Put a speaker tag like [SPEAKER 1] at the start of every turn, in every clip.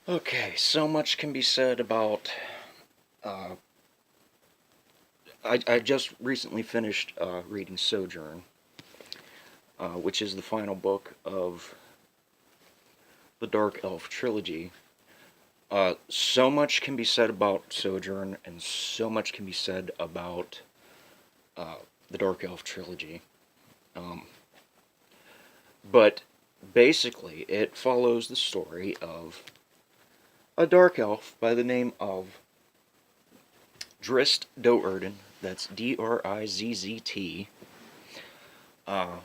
[SPEAKER 1] Okay, so much can be said about. Uh, I just recently finished reading Sojourn, which is the final book of the Dark Elf trilogy. So much can be said about Sojourn, and so much can be said about uh, the Dark Elf trilogy. Um, but basically, it follows the story of a dark elf by the name of Drizzt Do'Urden. That's Drizzt. Uh,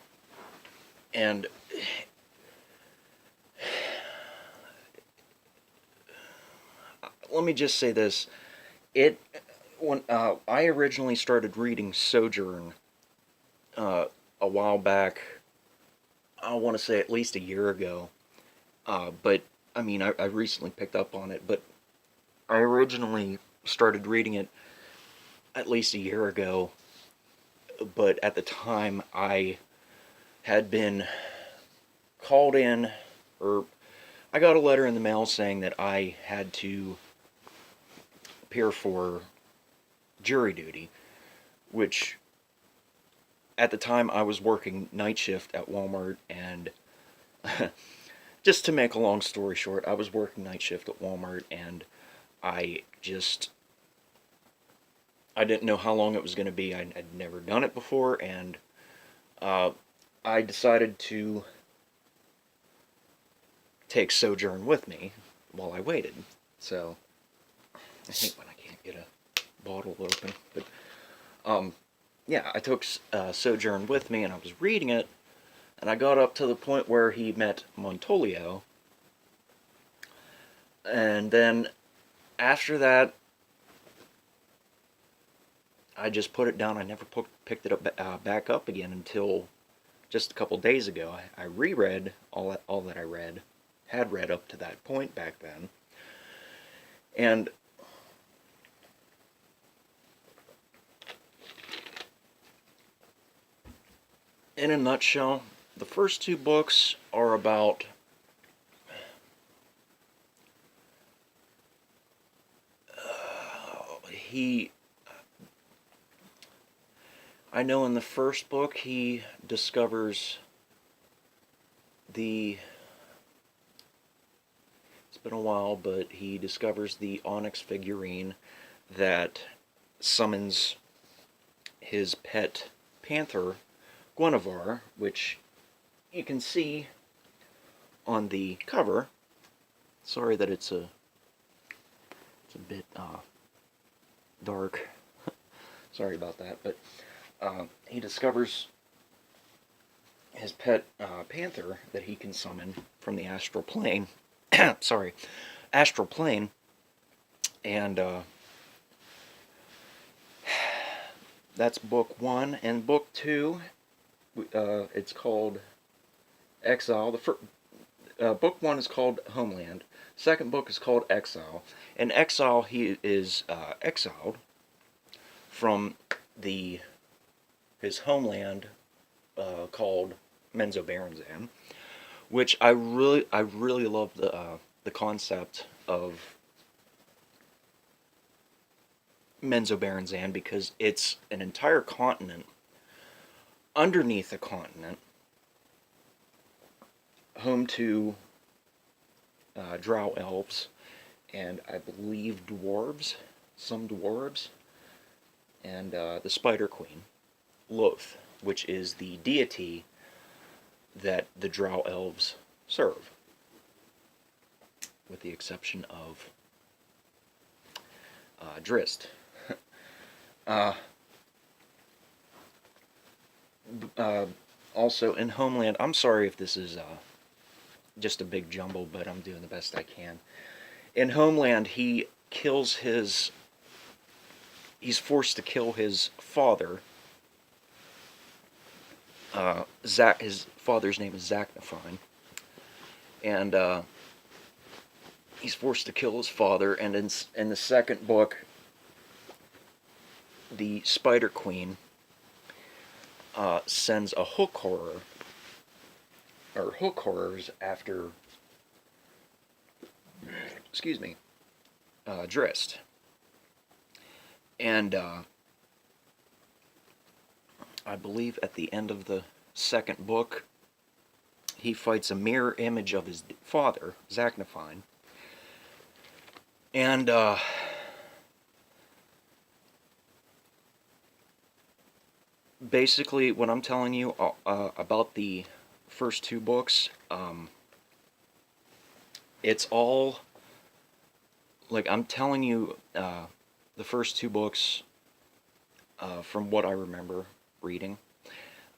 [SPEAKER 1] and let me just say this: it when I originally started reading Sojourn uh, a while back, I want to say at least a year ago. But I mean, I recently picked up on it. But I originally started reading it at least a year ago. But at the time, I had been called in, or I got a letter in the mail saying that I had to appear for jury duty, which at the time I was working night shift at Walmart, and just to make a long story short, I was working night shift at Walmart, and I just I didn't know how long it was going to be. I'd never done it before, and uh, I decided to take Sojourn with me while I waited. So I hate when I can't get a bottle open, but yeah, I took Sojourn with me, and I was reading it, and I got up to the point where he met Montolio, and then after that, I just put it down. I never picked it up back up again until just a couple days ago. I reread all that I had read up to that point back then, and in a nutshell, the first two books are about he. I know in the first book he discovers the. It's been a while, but he discovers the onyx figurine that summons his pet panther, Guinevere, which you can see on the cover. Sorry that it's a bit dark. Sorry about that, but he discovers his pet panther that he can summon from the astral plane. Sorry, astral plane, and that's book one. And book two, it's called Exile. Book one is called Homeland. Second book is called Exile. In Exile, he is exiled from the his homeland called Menzoberranzan, which I really love the concept of Menzoberranzan because it's an entire continent underneath a continent, home to drow elves and I believe dwarves, some dwarves, and the Spider Queen, Loth, which is the deity that the drow elves serve, with the exception of Drizzt. Uh, uh, Also, in Homeland, I'm sorry if this is just a big jumble, but I'm doing the best I can. In Homeland, he's forced to kill his father. His father's name is Zachnafine, and he's forced to kill his father. And in the second book, the Spider Queen sends a hook horror, or hook horrors, after excuse me, Drizzt. And I believe at the end of the second book, he fights a mirror image of his father, Zachnafine. And basically, what I'm telling you about the first two books, it's all, like, I'm telling you the first two books from what I remember reading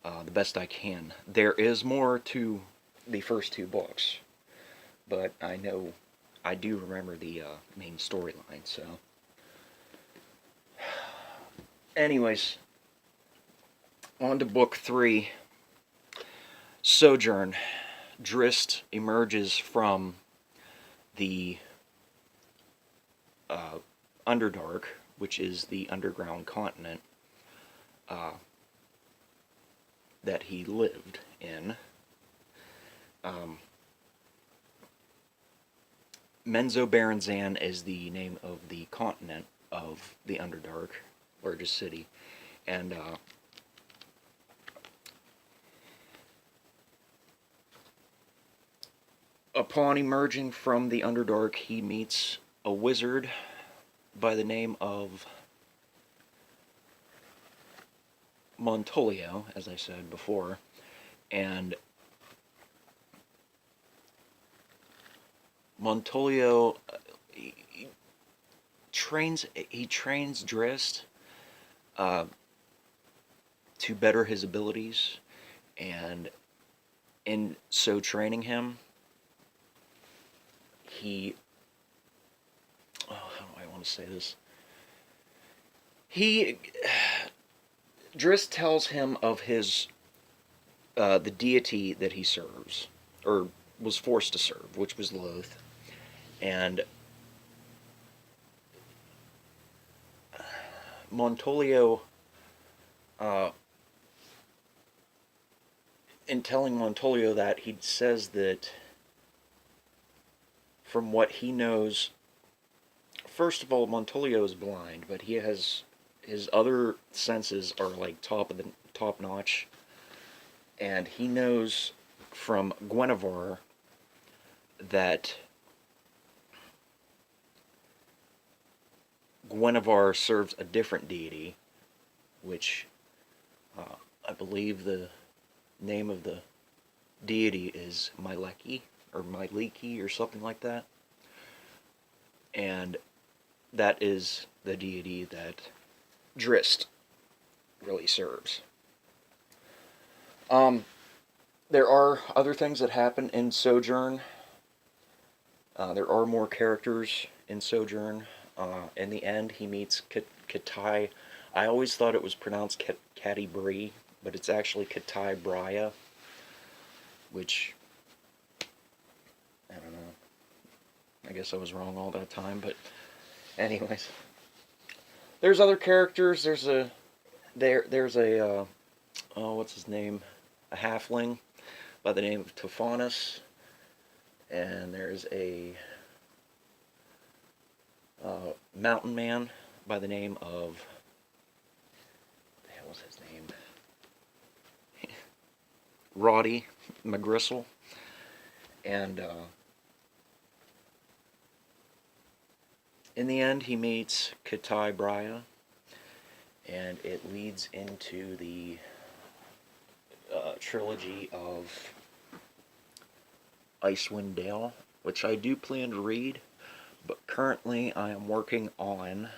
[SPEAKER 1] the best I can. There is more to the first two books, but I know I do remember the main storyline, so. Anyways, on to book 3, Sojourn. Drizzt emerges from the Underdark, which is the underground continent that he lived in. Menzoberranzan is the name of the continent of the Underdark, largest city, and upon emerging from the Underdark, he meets a wizard by the name of Montolio, as I said before, and Montolio he trains Drizzt to better his abilities, and in so training him, he, how do I want to say this? Drizzt tells him of his the deity that he serves, or was forced to serve, which was Loth, and Montolio, in telling Montolio that, he says that from what he knows, first of all, Montolio is blind, but he has his other senses are like top notch, and he knows from Guinevere that Guinevere serves a different deity, which I believe the name of the deity is Myleki, or Myleki, or something like that. And that is the deity that Drizzt really serves. There are other things that happen in Sojourn. There are more characters in Sojourn. In the end, he meets Catti. I always thought it was pronounced catti-brie, but it's actually catti-brie, which, I don't know. I guess I was wrong all that time, but anyways. There's other characters. There's a what's his name? A halfling by the name of Tophanis, and there's a mountain man by the name of, what the hell was his name? Roddy McGristle, and in the end he meets catti-brie, and it leads into the trilogy of Icewind Dale, which I do plan to read, but currently I am working on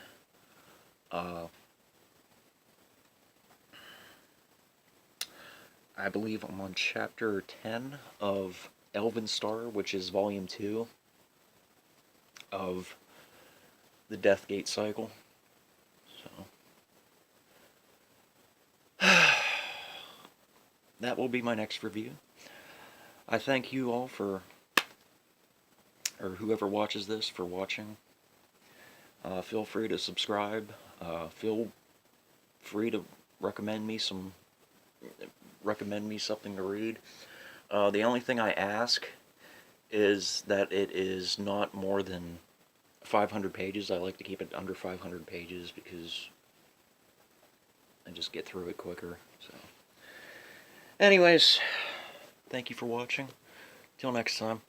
[SPEAKER 1] I believe I'm on chapter 10 of Elvenstar, which is volume 2 of the Deathgate cycle. So that will be my next review. I thank you all for, or whoever watches this, for watching. Feel free to subscribe. Feel free to recommend me something to read. The only thing I ask is that it is not more than 500 pages. I like to keep it under 500 pages because I just get through it quicker. So, anyways, thank you for watching. Till next time.